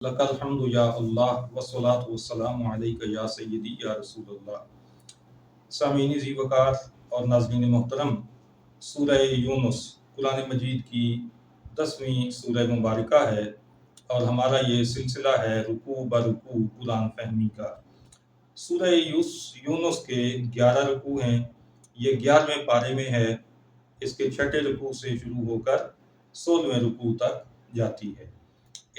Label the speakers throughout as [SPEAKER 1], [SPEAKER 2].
[SPEAKER 1] लकल हम्दु या अल्लाह वस्सलातु वस्सलामु अलैका या सय्यदी या रसूल अल्लाह। सामीन ज़ी वक़ार और नाज़रीन मोहतरम, सूरह यूनुस कुरान मजीद की 10वीं सूरह मुबारका है और हमारा ये सिलसिला है रुकू ब रुकू कुरान फहमी का। सूरह यूनुस के 11 रुकू हैं। ये 11वें पारे में है। इसके छठे रुकू से शुरू होकर 16वें रुकू तक जाती है।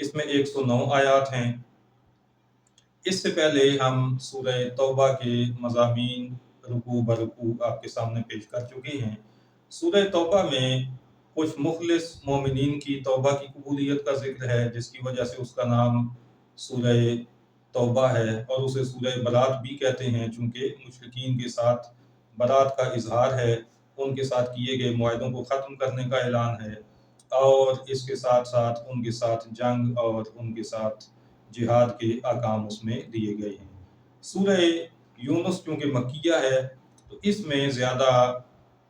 [SPEAKER 1] इसमें 109 आयात हैं। इससे पहले हम सूरह तौबा के मज़ामीन रुकू ब रुकू आपके सामने पेश कर चुके हैं। सूरह तौबा में कुछ मुखलिस मोमिनीन की तौबा की कबूलियत का जिक्र है, जिसकी वजह से उसका नाम सूरह तौबा है और उसे सूरह बरात भी कहते हैं, चूँकि मुशरिकीन के साथ बरात का इजहार है, उनके साथ किए गए मुआहदों को ख़त्म करने का ऐलान है और इसके साथ साथ उनके साथ जंग और उनके साथ जिहाद के अहकाम उसमें दिए गए हैं। सूरह यूनुस चूँकि मक्किया है तो इसमें ज़्यादा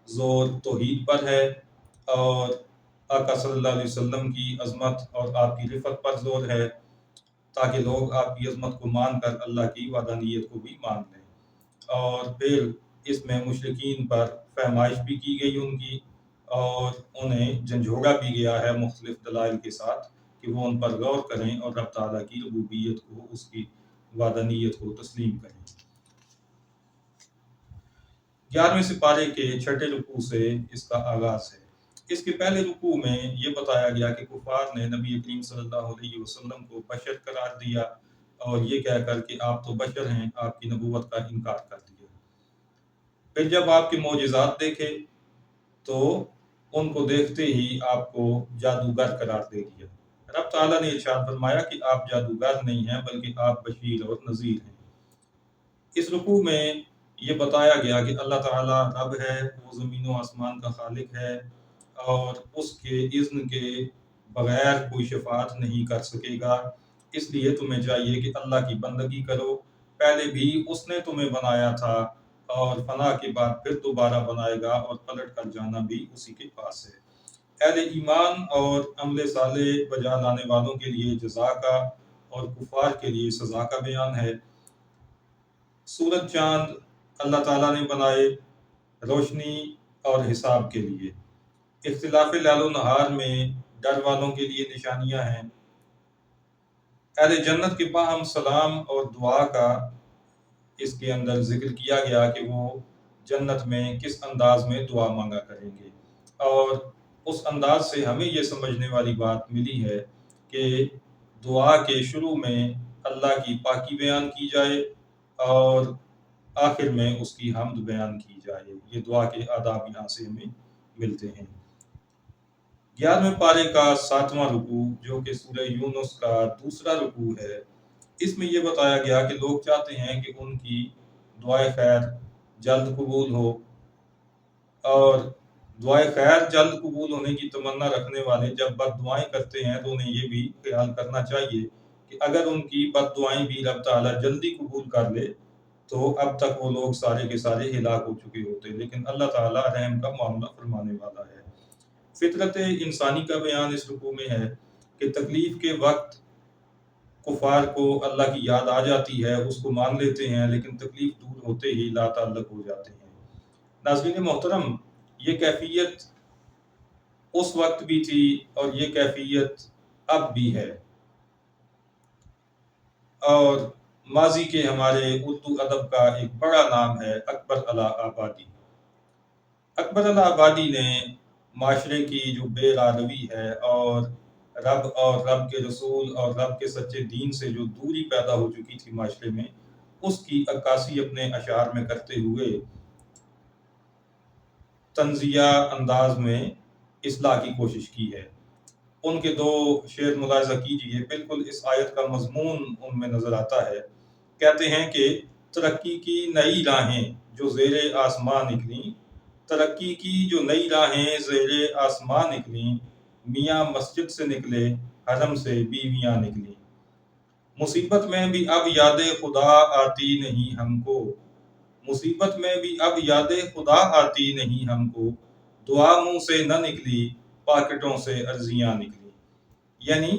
[SPEAKER 1] ज़ोर तौहीद पर है और आका सल्लल्लाहु अलैहि वसल्लम की अज़मत और आपकी रिफ़त पर ज़ोर है, ताकि लोग आपकी अज़मत को मान कर अल्लाह की वहदानियत को भी मान लें। और फिर इसमें मुशरिकीन पर फरमाइश भी की गई उनकी और उन्हें झंझोड़ा भी गया है मुख्तलिफ दलाइल के साथ कि वो उन पर गौर करें और रब ताला की रबूबियत को, उसकी वहदानियत को तस्लीम करें। 11वें सिपारे के छठे रुकू से इसका आगाज़ है। इसके पहले रुकू में ये बताया गया कि कुफार ने नबी करीम सल्लल्लाहु अलैहि वसल्लम को बशर करार दिया और ये कहकर कि आप तो बशर हैं, आपकी नबूवत का इनकार कर दिया। फिर जब आपके मोजिज़ात देखे तो उनको देखते ही आपको जादूगर करार दे दिया। रब ताला ने इरशाद फरमाया कि आप जादूगर नहीं हैं, बल्कि आप बशीर और नज़ीर हैं। इस रुकू में ये बताया गया कि अल्लाह ताला रब है, वो ज़मीन व आसमान का खालिक है और उसके इज़्न के बगैर कोई शफाअत नहीं कर सकेगा। इसलिए तुम्हें चाहिए कि अल्लाह की बंदगी करो। पहले भी उसने तुम्हें बनाया था और फना के बाद फिर दोबारा बनाएगा और पलट कर जाना भी उसी के पास है। अहले ईमान और अमल साले बजा लाने वालों के लिए जज़ा का और कुफार के लिए सज़ा का बयान है। सूरज चांद अल्लाह ताला ने बनाए रोशनी और हिसाब के लिए। इख्तिलाफ लैल नहार में डर वालों के लिए निशानियां हैं। अहले जन्नत के बाहम सलाम और दुआ का इसके अंदर जिक्र किया गया कि वो जन्नत में किस अंदाज में दुआ मांगा करेंगे और उस अंदाज से हमें ये समझने वाली बात मिली है कि दुआ के शुरू में अल्लाह की पाकी बयान की जाए और आखिर में उसकी हम्द बयान की जाए। ये दुआ के आदाब यहाँ से हमें मिलते हैं। 11वें पारे का 7वां रुकू, जो कि सूरह यूनुस का दूसरा रुकू है, इसमें ये बताया गया कि लोग चाहते हैं कि उनकी दुआए खैर जल्द कबूल हो और दुआए खैर जल्द कबूल होने की तमन्ना रखने वाले जब बद्दुआएं करते हैं तो उन्हें ये भी ख्याल करना चाहिए कि अगर उनकी बद्दुआएं भी रब ताला जल्दी कबूल कर ले तो अब तक वो लोग सारे के सारे हिलाक हो चुके होते, लेकिन अल्लाह ताला रहम का मामला फरमाने वाला है। फितरत इंसानी का बयान इस रुकू में है कि तकलीफ के वक्त कुफार को अल्लाह की याद आ जाती है, उसको मान लेते हैं, लेकिन तकलीफ दूर होते ही ला ताल्लुक हो जाते हैं। नाज़रीन मोहतरम, ये कैफियत उस वक्त भी थी और ये कैफियत अब भी है। और माजी के हमारे उर्दू अदब का एक बड़ा नाम है अकबर अला आबादी। अकबर अला आबादी ने माशरे की जो बेरादवी है और रब के रसूल और रब के सच्चे दीन से जो दूरी पैदा हो चुकी थी माशरे में, उसकी अक्कासी अपने अशार में करते हुए तंजिया अंदाज में इस्लाह की कोशिश की है। उनके दो शेर मुलाहिज़ा कीजिए, बिल्कुल इस आयत का मज़मून उनमें नज़र आता है। कहते हैं कि तरक्की की नई राहें जो ज़ेरे आसमां निकलीं, तरक्की की जो नई राहें ज़ेरे आसमां निकलीं, मियाँ मस्जिद से निकले, हरम से बीवियाँ निकलीं। मुसीबत में भी अब याद खुदा आती नहीं हमको, मुसीबत में भी अब याद खुदा आती नहीं हमको, दुआ मुँह से न निकली, पॉकेटों से अर्जियाँ निकली। यानी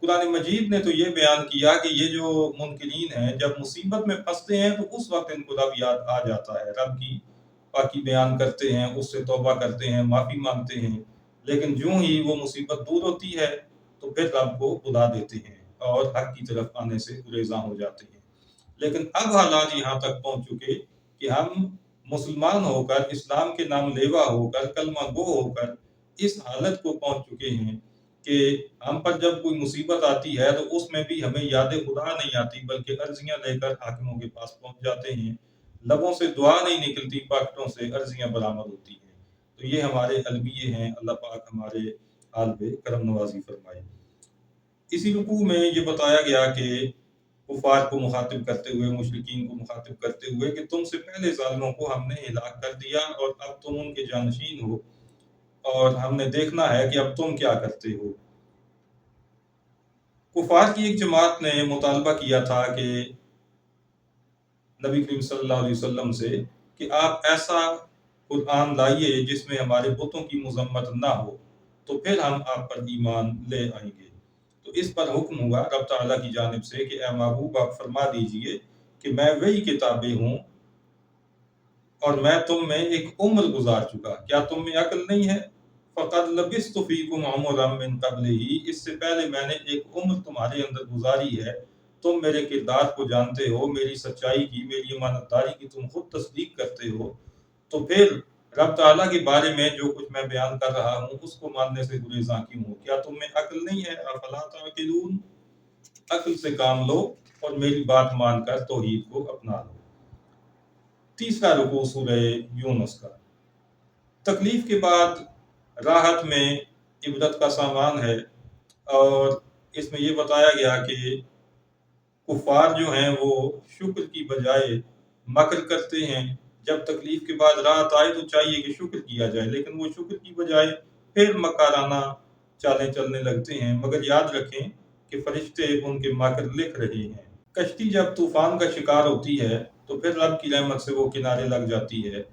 [SPEAKER 1] قرآن مجید نے تو یہ بیان کیا کہ یہ جو منکرین ہیں جب مصیبت میں پھنستے ہیں تو اس وقت ان کو رب یاد آ جاتا ہے، رب کی پاکی بیان کرتے ہیں، اس سے توبہ کرتے ہیں، معافی مانگتے ہیں، لیکن جوں ہی وہ مصیبت دور ہوتی ہے تو پھر رب کو بلا دیتے ہیں اور حق کی طرف آنے سے گریزاں ہو جاتے ہیں۔ لیکن اب حالات یہاں تک پہنچ چکے کہ ہم مسلمان ہو کر، اسلام کے نام لیوا ہو کر، کلمہ گو ہو کر اس حالت کو پہنچ چکے ہیں کہ ہم پر جب کوئی مصیبت آتی ہے تو اس میں بھی ہمیں یاد خدا نہیں آتی، بلکہ عرضیاں لے کر حاکموں کے پاس پہنچ جاتے ہیں، لبوں سے دعا نہیں نکلتی، پاکٹوں سے عرضیاں برآمد ہوتی ہیں۔ تو یہ ہمارے المیے ہیں، اللہ پاک ہمارے حال پہ کرم نوازی فرمائے۔ اسی رکوع میں یہ بتایا گیا کہ کفار کو مخاطب کرتے ہوئے، مشرکین کو مخاطب کرتے ہوئے کہ تم سے پہلے ظالموں کو ہم نے ہلاک کر دیا اور اب تم ان کے جانشین ہو، اور ہم نے دیکھنا ہے کہ اب تم کیا کرتے ہو۔ کفار کی ایک جماعت نے مطالبہ کیا تھا کہ نبی کریم صلی اللہ علیہ وسلم سے کہ آپ ایسا قرآن لائیے جس میں ہمارے بتوں کی مذمت نہ ہو، تو پھر ہم آپ پر ایمان لے آئیں گے۔ تو اس پر حکم ہوا رب تعالیٰ کی جانب سے کہ اے محبوب آپ فرما دیجئے کہ میں وہی کتابیں ہوں اور میں تم میں ایک عمر گزار چکا، کیا تم میں عقل نہیں ہے؟ فقد لبثت فیکم عمرا من قبلہ، اس سے پہلے میں نے ایک عمر تمہارے اندر گزاری ہے، تم میرے کردار کو جانتے ہو، میری سچائی کی، میری امانت داری کی تم خود تصدیق کرتے ہو، تو پھر رب تعالیٰ کے بارے میں جو کچھ میں بیان کر رہا ہوں اس کو ماننے سے گریزاں کیوں ہو؟ کیا تم میں عقل نہیں ہے؟ افلا تعقلون، عقل سے کام لو اور میری بات مان کر توحید کو اپنا لو۔ تیسرا رکوع سورہ یونس کا۔ تکلیف کے بعد راحت میں عبرت کا سامان ہے، اور اس میں یہ بتایا گیا کہ کفار جو ہیں وہ شکر کی بجائے مکر کرتے ہیں۔ جب تکلیف کے بعد راحت آئے تو چاہیے کہ شکر کیا جائے، لیکن وہ شکر کی بجائے پھر مکارانہ چالیں چلنے لگتے ہیں۔ مگر یاد رکھیں کہ فرشتے ان کے مکر لکھ رہے ہیں۔ کشتی جب طوفان کا شکار ہوتی ہے تو پھر رب کی رحمت سے وہ کنارے لگ جاتی ہے،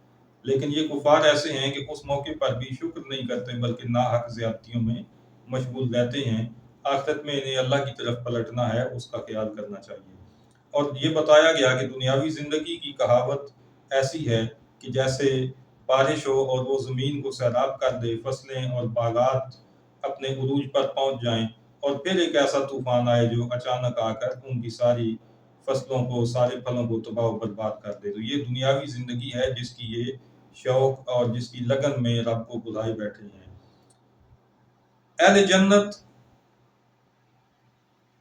[SPEAKER 1] لیکن یہ کفار ایسے ہیں کہ اس موقع پر بھی شکر نہیں کرتے بلکہ ناحق زیادتیوں میں مشغول رہتے ہیں۔ آخرت میں انہیں اللہ کی طرف پلٹنا ہے، اس کا خیال کرنا چاہیے۔ اور یہ بتایا گیا کہ دنیاوی زندگی کی کہاوت ایسی ہے کہ جیسے بارش ہو اور وہ زمین کو سیراب کر دے، فصلیں اور باغات اپنے عروج پر پہنچ جائیں، اور پھر ایک ایسا طوفان آئے جو اچانک آ کر ان کی ساری فصلوں کو، سارے پھلوں کو تباہ و برباد کر دے۔ تو یہ دنیاوی زندگی ہے جس کی یہ شوق اور جس کی لگن میں رب کو بلائے بیٹھے ہیں۔ اہل جنت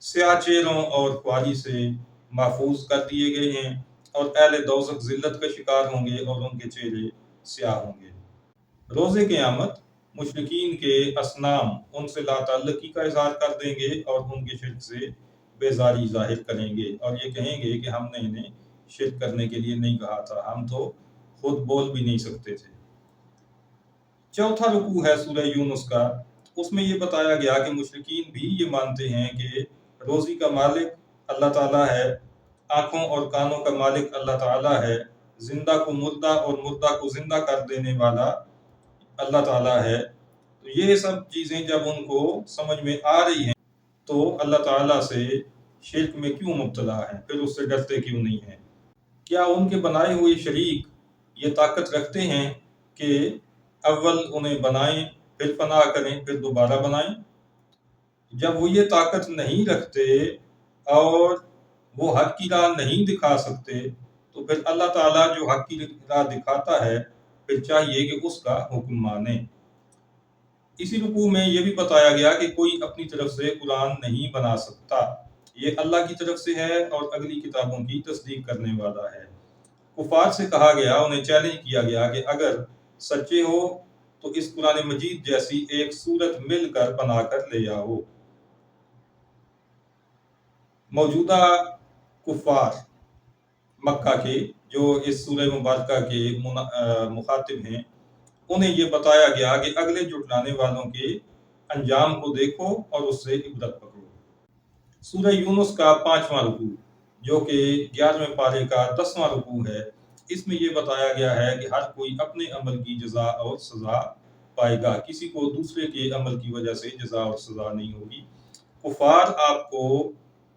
[SPEAKER 1] سیاہ چہروں اور خواری سے محفوظ کر دیے گئے ہیں، اور اہل دوزخ ذلت کا شکار ہوں گے اور ان کے چہرے سیاہ ہوں گے۔ روز قیامت مشرکین کے اصنام ان سے لا تعلقی کا اظہار کر دیں گے اور ان کے شرک سے بیزاری ظاہر کریں گے، اور یہ کہیں گے کہ ہم نے انہیں شرک کرنے کے لیے نہیں کہا تھا، ہم تو خود بول بھی نہیں سکتے تھے۔ چوتھا رکوع ہے سورہ یونس کا۔ اس میں یہ بتایا گیا کہ مشرکین بھی یہ مانتے ہیں کہ روزی کا مالک اللہ تعالیٰ ہے، آنکھوں اور کانوں کا مالک اللہ تعالیٰ ہے، زندہ کو مردہ اور مردہ کو زندہ کر دینے والا اللہ تعالیٰ ہے۔ تو یہ سب چیزیں جب ان کو سمجھ میں آ رہی ہیں تو اللہ تعالیٰ سے شرک میں کیوں مبتلا ہیں، پھر اس سے ڈرتے کیوں نہیں ہیں؟ کیا ان کے بنائے ہوئے شریک یہ طاقت رکھتے ہیں کہ اول انہیں بنائیں، پھر فنا کریں، پھر دوبارہ بنائیں؟ جب وہ یہ طاقت نہیں رکھتے اور وہ حق کی راہ نہیں دکھا سکتے تو پھر اللہ تعالیٰ جو حق کی راہ دکھاتا ہے پھر چاہیے کہ اس کا حکم مانیں۔ اسی رکوع میں یہ بھی بتایا گیا کہ کوئی اپنی طرف سے قرآن نہیں بنا سکتا، یہ اللہ کی طرف سے ہے اور اگلی کتابوں کی تصدیق کرنے والا ہے۔ کفار سے کہا گیا، انہیں چیلنج کیا گیا کہ اگر سچے ہو تو اس قرآن مجید جیسی ایک سورت مل کر بنا کر لے آؤ۔ موجودہ کفار مکہ کے جو اس سورہ مبارکہ کے مخاطب ہیں، انہیں یہ بتایا گیا کہ اگلے جھٹلانے والوں کے انجام کو دیکھو اور اس سے عبرت پکڑو۔ سورہ یونس کا 5واں رکوع جو کہ 11ویں پارے کا 10واں رکوع ہے، اس میں یہ بتایا گیا ہے کہ ہر کوئی اپنے عمل کی جزا اور سزا پائے گا، کسی کو دوسرے کے عمل کی وجہ سے جزا اور سزا نہیں ہوگی۔ कुफार आपको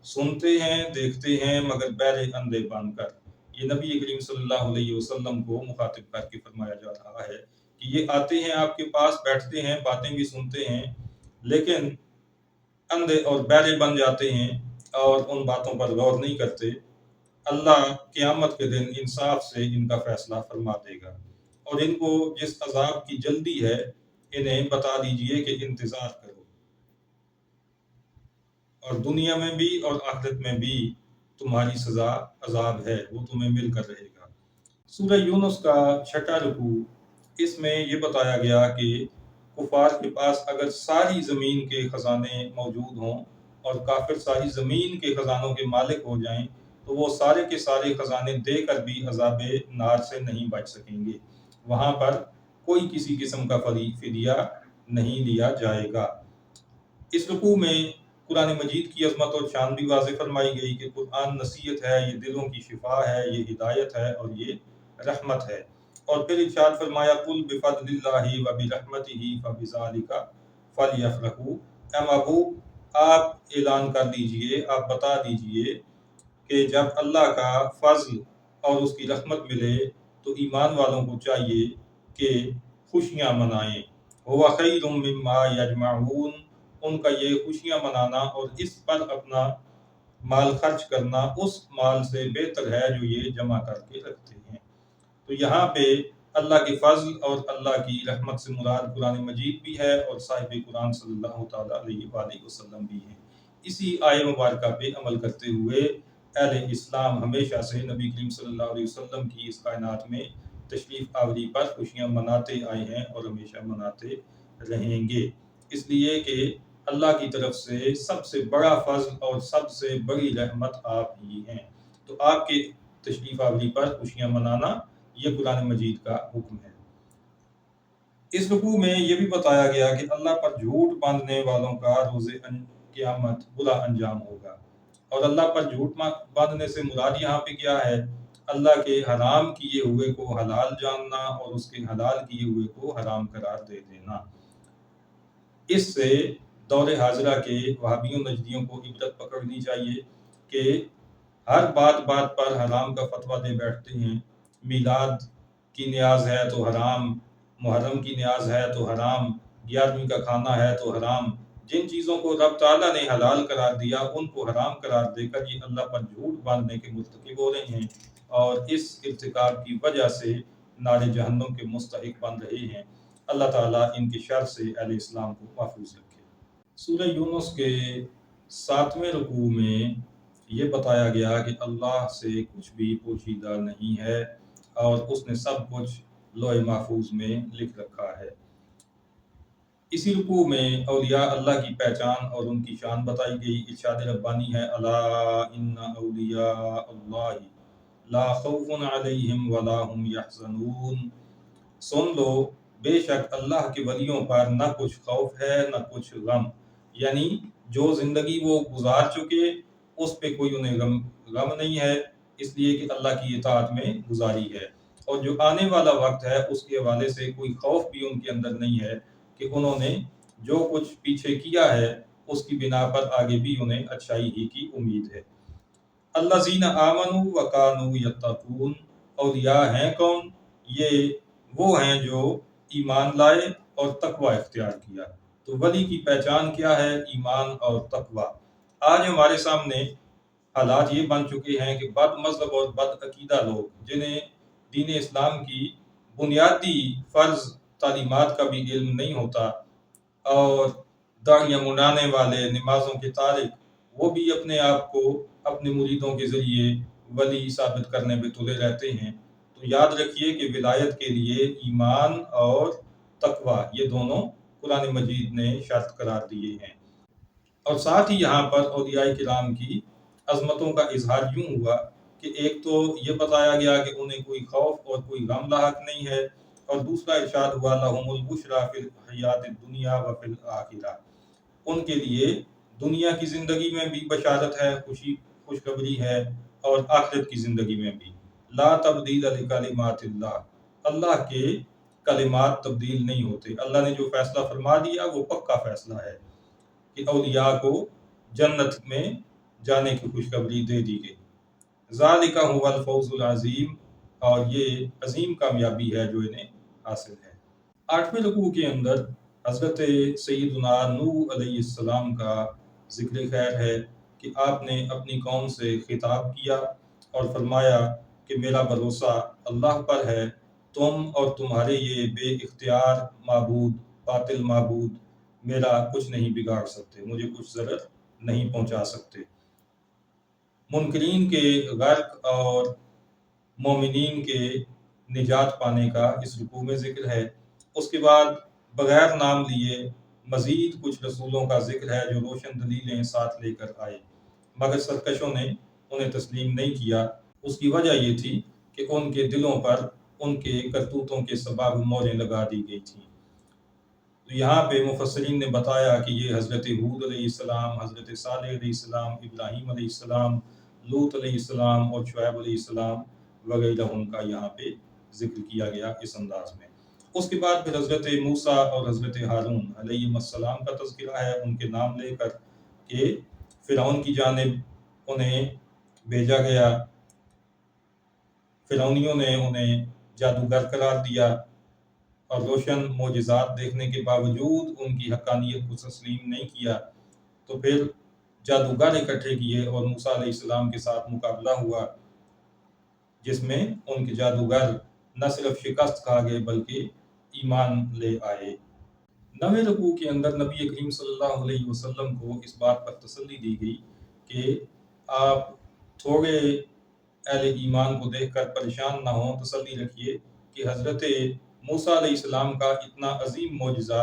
[SPEAKER 1] सुनते हैं, देखते हैं, मगर बहरे अंधे बनकर। ये नबी करीम सल्लल्लाहु अलैहि वसल्लम को मुखातिब करके फरमाया जा रहा है कि ये आते हैं आपके पास, बैठते हैं, बातें भी सुनते हैं, लेकिन अंधे और बहरे बन जाते हैं और उन बातों पर गौर नहीं करते। अल्लाह क़यामत के दिन इंसाफ से इनका फैसला फरमा देगा और इनको जिस अजाब की जल्दी है, इन्हें बता दीजिए कि इंतज़ार करो, और दुनिया में भी और आखिरत में भी तुम्हारी सज़ा अजाब है, वो तुम्हें मिलकर रहेगा। सूरह यूनुस का 6वां रुकू, इसमें ये बताया गया कि कुफार के पास अगर सारी ज़मीन के ख़जाने मौजूद हों और काफिर सारी ज़मीन के ख़जानों के मालिक हो जाएं, तो वो सारे के सारे ख़जाने देकर भी अज़ाबे नार से नहीं बच सकेंगे। वहाँ पर कोई किसी किस्म का फिदिया नहीं लिया जाएगा। इस रुकू में कुरान मजीद की अज़मत और शान भी वाज़ेह फरमाई गई कि कुरान नसीहत है, ये दिलों की शिफा है, ये हिदायत है और ये रहमत है। और फिर इरशाद फरमाया, कुल बिफज़लिल्लाहि व बिरहमतिही फबिज़ालिका फलयफ़रहू। ए महबूब, आप ऐलान कर दीजिए, आप बता दीजिए कि जब अल्लाह का फज़ल और उसकी रहमत मिले तो ईमान वालों को चाहिए कि खुशियाँ मनाएं। हुवा खैरुम मिम्मा यजमऊन, उनका ये खुशियाँ मनाना और इस पर अपना माल खर्च करना उस माल से बेहतर है जो ये जमा करके रखते हैं। तो यहाँ पे अल्लाह के फज़ल और अल्लाह की रहमत से मुराद कुरान मजीद भी है और साहिब कुरान सल्लल्लाहु ताला अलैहि वसल्लम भी हैं। इसी आय मुबारका पे अमल करते हुए अहले इस्लाम हमेशा से नबी करीम सल्लल्लाहु अलैहि वसल्लम की इस कायनात में तशरीफ़ आवरी पर खुशियाँ मनाते आए हैं और हमेशा मनाते रहेंगे, इसलिए कि अल्लाह की तरफ से सबसे बड़ा फज़ल और सबसे बड़ी रहमत आप ही हैं। तो आपके तशरीफ़ आवरी पर खुशियाँ मनाना ये कुरान मजीद का हुक्म है। इस रुकू में ये भी बताया गया कि अल्लाह पर झूठ बांधने वालों का रोज़े क़यामत बुरा अंजाम होगा। और अल्लाह पर झूठ बांधने से मुराद यहाँ पे क्या है? अल्लाह के हराम किए हुए को हलाल जानना और उसके हलाल किए हुए को हराम करार दे देना। इससे दौरे हाजिरा के वहाबियों नजदियों को इबरत पकड़नी चाहिए कि हर बात बात पर हराम का फतवा दे बैठते हैं। मीलाद की न्याज है तो हराम, मुहर्रम की न्याज है तो हराम, 11वीं का खाना है तो हराम। जिन चीज़ों को रब ताला ने हलाल करार दिया उनको हराम करार देकर ये अल्लाह पर झूठ बांधने के मुर्तकिब हो रहे हैं और इस इर्तिकाब की वजह से नारे जहन्नुम के मुस्तहिक बन रहे हैं। अल्लाह ताला इनके शर से अहले इस्लाम को महफूज रखे। सूरह यूनुस के 7वें रुकू में ये बताया गया कि अल्लाह से कुछ भी पोशीदा नहीं है और उसने सब कुछ लोहे महफूज में लिख रखा है। इसी रुकू में औलिया अल्लाह की पहचान और उनकी शान बताई गई। इरशाद रब्बानी है, अला इन्ना औलिया अल्लाहि ला खौफुन अलैहिम वला हुम यहज़नून। सुन लो, बेशक अल्लाह के वलियों पर न कुछ खौफ है न कुछ गम, यानी जो ज़िंदगी वो गुजार चुके उस पे कोई उन्हें गम नहीं है, इसलिए कि अल्लाह की इताअत में गुजारी है। और जो आने वाला वक्त है उसके हवाले से कोई खौफ भी उनके अंदर नहीं है कि उन्होंने जो कुछ पीछे किया है उसकी बिना पर आगे भी उन्हें अच्छाई ही की उम्मीद है। अल्लज़ीना आमनू व कानू यत्तकून, औलिया हैं कौन? ये वो हैं जो ईमान लाए और तकवा इख्तियार किया। तो वली की पहचान क्या है? ईमान और तकवा। आज हमारे सामने हालात ये बन चुके हैं कि बद मज़हब और बद अकीदा लोग जिन्हें दीन इस्लाम की बुनियादी फ़र्ज़ तालीमात का भी इल्म नहीं होता और दाढ़ियाँ मुंडाने वाले, नमाज़ों के तारिक, वो भी अपने आप को अपने मुरीदों के ज़रिए वली साबित करने में तुले रहते हैं। तो याद रखिए कि विलायत के लिए ईमान और तकवा ये दोनों कुरान मजीद ने शर्त करार दिए हैं। और साथ ही यहाँ पर औलियाए किराम की अज़मतों का इज़हार यूँ हुआ कि एक तो ये बताया गया कि उन्हें कोई खौफ और कोई गम लाहक नहीं है, और दूसरा इरशाद हुआ, लहुमुल बुशरा फिल हयातिद दुनिया व फिल आखिरा। उनके लिए दुनिया की ज़िंदगी में भी बशारत है, खुशखबरी है, और आखिरत की ज़िंदगी में भी। ला तब्दील लिकलिमातिल्लाह, अल्लाह के कलिमात तब्दील नहीं होते। अल्लाह ने जो फैसला फरमा दिया वो पक्का फैसला है कि औलिया को जन्नत में जाने की खुशखबरी दे दी गई। ज़ालिका हुवल फौज़ुल अज़ीम, और ये अजीम कामयाबी है जो इन्हें हासिल है। 8वें रुकू के अंदर हज़रत सैयदना नूह अलैहिस्सलाम का ज़िक्र खैर है कि आपने अपनी कौम से खिताब किया और फरमाया कि मेरा भरोसा अल्लाह पर है, तुम और तुम्हारे ये बेइख्तियार माबूद, बातिल माबूद मेरा कुछ नहीं बिगाड़ सकते, मुझे कुछ ज़रर नहीं पहुंचा सकते। मुनकरीन के गर्क और मोमिनीन के निजात पाने का इस रुकू में ज़िक्र है। उसके बाद बगैर नाम लिए मज़ीद कुछ रसूलों का ज़िक्र है जो रोशन दलीलें साथ लेकर आए, मगर सरकशों ने उन्हें तस्लीम नहीं किया। उसकी वजह ये थी कि उनके दिलों पर उनके करतूतों के सबब मोहरें लगा दी गई थीं। तो यहाँ पे मुफस्सिरीन ने बताया कि ये हज़रत हूद अलैहिस्सलाम, हज़रत सालेह अलैहिस्सलाम, इब्राहीम अलैहिस्सलाम, लूत अलैहिस्सलाम और शुएब अलैहिस्सलाम वगैरह उनका यहाँ पे जिक्र किया गया इस अंदाज में। उसके बाद फिर हज़रत मूसा और हज़रत हारून अलैहिस्सलाम का तज़किरा है, उनके नाम लेकर कि फ़िरौन की जानिब उन्हें भेजा गया, फ़िरौनियों ने उन्हें जादूगर करार दिया और रोशन मोजिज़ात देखने के बावजूद उनकी हक़ानियत को तस्लीम नहीं किया। तो फिर जादूगर इकट्ठे किए और मूसा अलैहिस्सलाम के साथ मुकाबला हुआ, जिसमें उनके जादूगर न सिर्फ शिकस्त खा गए बल्कि ईमान ले आए। 9वें रुकू के अंदर नबी करीम सल्लल्लाहु अलैहि वसल्लम को इस बात पर तसल्ली दी गई कि आप थोड़े अहले ईमान को देखकर परेशान ना हों, तसल्ली रखिए कि हज़रत मूसा अलैहिस्सलाम का इतना अजीम मोजिज़ा,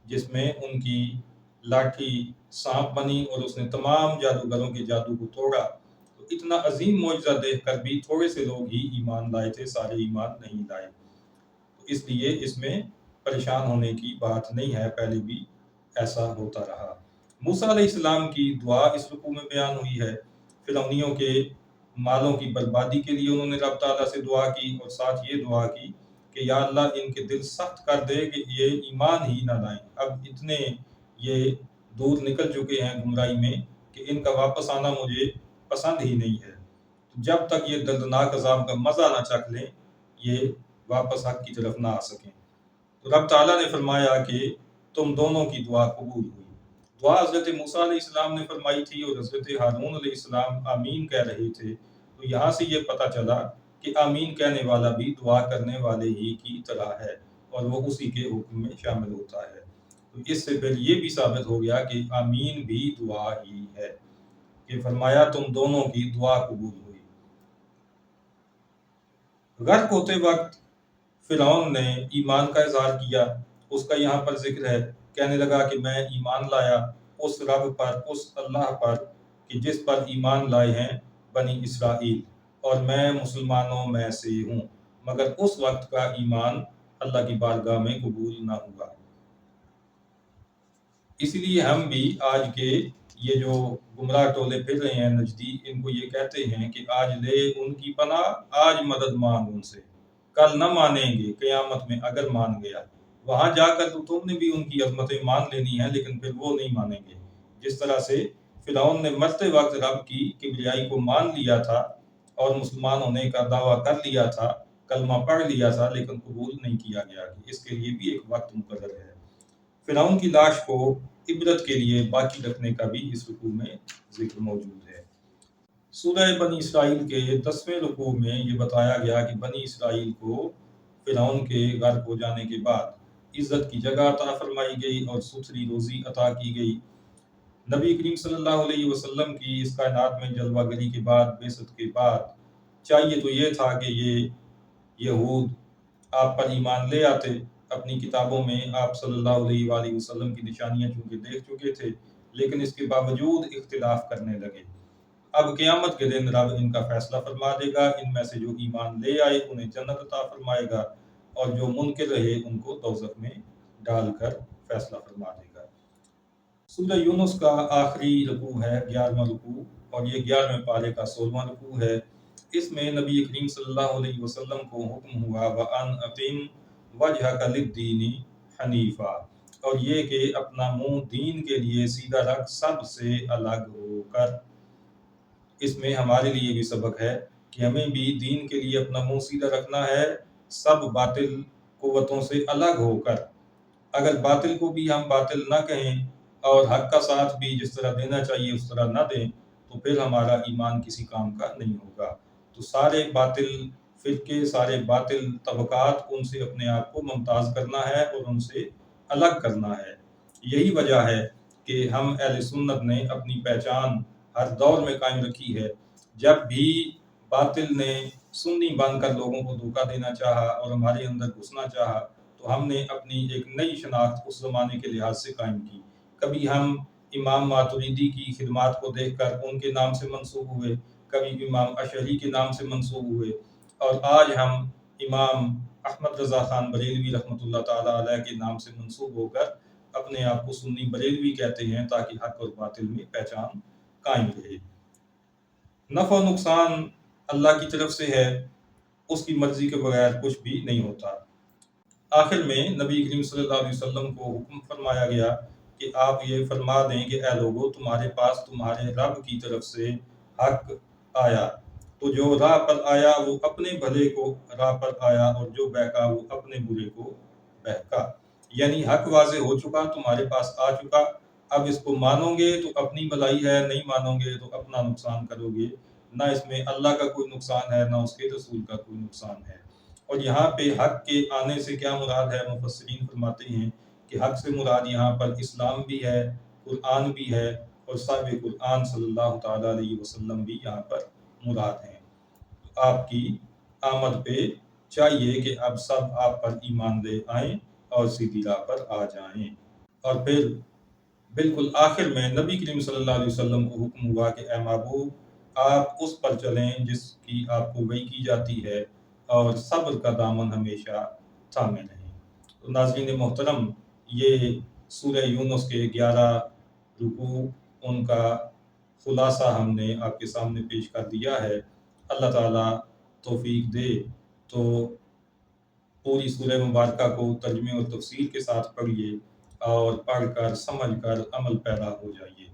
[SPEAKER 1] जिसमें उनकी लाठी सांप बनी और उसने तमाम जादूगरों के जादू को तोड़ा, तो इतना अजीम मोजिज़ा देखकर भी थोड़े से लोग ही ईमान लाए थे, सारे ईमान नहीं लाए। तो इसलिए इसमें परेशान होने की बात नहीं है, पहले भी ऐसा होता रहा। मूसा अलैहिस्सलाम की दुआ इस रुकू में बयान हुई है। फ़िरौनियों के मालों की बर्बादी के लिए उन्होंने रब ताला से दुआ की और साथ ये दुआ की कि या अल्लाह इनके दिल सख्त कर दे कि ये ईमान ही ना लाएं। अब इतने ये दूर निकल चुके हैं गुमराही में कि इनका वापस आना मुझे पसंद ही नहीं है। तो जब तक ये दर्दनाक अज़ाब का मज़ा ना चख लें, ये वापस हक़ की तरफ ना आ सकें। तो रब ताला ने फरमाया कि तुम दोनों की दुआ कबूल हुई। दुआ हज़रत मूसा अलैहिस्सलाम ने फरमाई थी और हज़रत हारून अलैहिस्सलाम आमीन कह रहे थे। तो यहाँ से ये पता चला कि आमीन कहने वाला भी दुआ करने वाले ही की तरह है और वो उसी के हुक्म में शामिल होता है। तो इससे फिर ये भी साबित हो गया कि आमीन भी दुआ ही है, कि फरमाया तुम दोनों की दुआ कबूल हुई। गर्क होते वक्त फ़िरौन ने ईमान का इज़हार किया, उसका यहाँ पर ज़िक्र है। कहने लगा कि मैं ईमान लाया उस रब पर, उस अल्लाह पर कि जिस पर ईमान लाए हैं बनी इसराइल, और मैं मुसलमानों में से हूँ, मगर उस वक्त का ईमान अल्लाह की बारगाह में कबूल ना हुआ। इसलिए हम भी आज के ये जो गुमराह टोले फिर रहे हैं नजदीक, इनको ये कहते हैं कि आज ले उनकी पनाह, आज मदद मांग उनसे, कल न मानेंगे क़यामत में अगर मान गया। वहां जाकर तो तुमने भी उनकी अजमतें मान लेनी है, लेकिन फिर वो नहीं मानेंगे। जिस तरह से फिरौन ने मरते वक्त रब की किबरियाई को मान लिया था और मुसलमान होने का दावा कर लिया था, कलमा पढ़ लिया था, लेकिन कबूल नहीं किया गया। इसके लिए भी एक वक्त मुकर्रर है। फिरौन की लाश को इबरत के लिए बाकी रखने का भी इस रुकू में जिक्र मौजूद है। सूरह बनी इसराइल के 10वें रुकू में ये बताया गया कि बनी इसराइल को फिरौन के गर्क हो जाने के बाद इज़्ज़त की जगह अता फरमाई गई और सुथरी रोज़ी अता की गई। नबी करीम सल्लल्लाहु अलैहि वसल्लम की इस कायनात में जलवागरी के बाद, बेसत के बाद चाहिए तो ये था कि ये यहूद आप पर ईमान ले आते। अपनी किताबों में आप सल्लल्लाहु अलैहि वसल्लम की निशानियां चूंकि देख चुके थे, लेकिन इसके बावजूद इख्तिलाफ करने लगे। अब क़यामत के दिन रब इनका फैसला फरमा देगा। इनमें से जो ईमान ले आए उन्हें जन्नत अता फरमाएगा और जो मुनकिर रहे उनको दोज़ख में डालकर फैसला फरमा देगा। सूरह यूनुस का आखिरी रुकू है 11वां रुकू, और ये 11वें पारे का 16वां रुकू है। इसमें नबी करीम सल्लल्लाहु अलैहि वसल्लम को हुक्म हुआ व अन अकीम वजहक लिद्दीन हनीफा, اور یہ کہ اپنا منہ دین کے لیے سیدھا رکھ سب سے الگ ہو کر۔ اس میں ہمارے لیے بھی سبق ہے کہ ہمیں بھی دین کے لیے اپنا منہ سیدھا رکھنا ہے سب باطل قوتوں سے الگ ہو کر۔ اگر باطل کو بھی ہم باطل نہ کہیں اور حق کا ساتھ بھی جس طرح دینا چاہیے اس طرح نہ دیں تو پھر ہمارا ایمان کسی کام کا نہیں ہوگا۔ تو سارے باطل فرقے، سارے باطل طبقات، ان سے اپنے آپ کو ممتاز کرنا ہے اور ان سے الگ کرنا ہے۔ یہی وجہ ہے کہ ہم اہل سنت نے اپنی پہچان ہر دور میں قائم رکھی ہے۔ جب بھی باطل نے سنی بن کر لوگوں کو دھوکہ دینا چاہا اور ہمارے اندر گھسنا چاہا تو ہم نے اپنی ایک نئی شناخت اس زمانے کے لحاظ سے قائم کی۔ کبھی ہم امام ماتریدی کی خدمات کو دیکھ کر ان کے نام سے منسوب ہوئے، کبھی امام اشعری کے نام سے منسوب ہوئے، اور آج ہم امام احمد رضا خان بریلوی رحمۃ اللہ تعالیٰ علیہ کے نام سے منسوب ہو کر اپنے آپ کو سنی بریلوی کہتے ہیں تاکہ حق اور باطل میں پہچان قائم رہے۔ نفع و نقصان اللہ کی طرف سے ہے، اس کی مرضی کے بغیر کچھ بھی نہیں ہوتا۔ آخر میں نبی کریم صلی اللہ علیہ وسلم کو حکم فرمایا گیا کہ آپ یہ فرما دیں کہ اے لوگو، تمہارے پاس تمہارے رب کی طرف سے حق آیا، تو جو راہ پر آیا وہ اپنے بھلے کو راہ پر آیا اور جو بہکا وہ اپنے برے کو بہکا۔ یعنی حق واضح ہو چکا، تمہارے پاس آ چکا، اب اس کو مانو گے تو اپنی بھلائی ہے، نہیں مانو گے تو اپنا نقصان کرو گے۔ نہ اس میں اللہ کا کوئی نقصان ہے، نہ اس کے رسول کا کوئی نقصان ہے۔ اور یہاں پہ حق کے آنے سے کیا مراد ہے؟ مفسرین فرماتے ہیں کہ حق سے مراد یہاں پر اسلام بھی ہے، قرآن بھی ہے، اور صاحب قرآن صلی اللہ تعالیٰ علیہ وسلم بھی یہاں پر مراد ہیں۔ آپ کی آمد پہ چاہیے کہ اب سب آپ پر ایمان لے آئیں اور سیدھی راہ پر آ جائیں۔ اور پھر بالکل آخر میں نبی کریم صلی اللہ علیہ وسلم کو حکم ہوا کہ اے محبوب، آپ اس پر چلیں جس کی آپ کو وحی کی جاتی ہے اور صبر کا دامن ہمیشہ تھامے رہیں۔ تو ناظرین محترم، یہ سورہ یونس کے 11 رکوع، ان کا خلاصہ ہم نے آپ کے سامنے پیش کر دیا ہے۔ اللہ تعالیٰ توفیق دے تو پوری سورہ مبارکہ کو ترجمے اور تفسیر کے ساتھ پڑھیے اور پڑھ کر سمجھ کر عمل پیدا ہو جائیے۔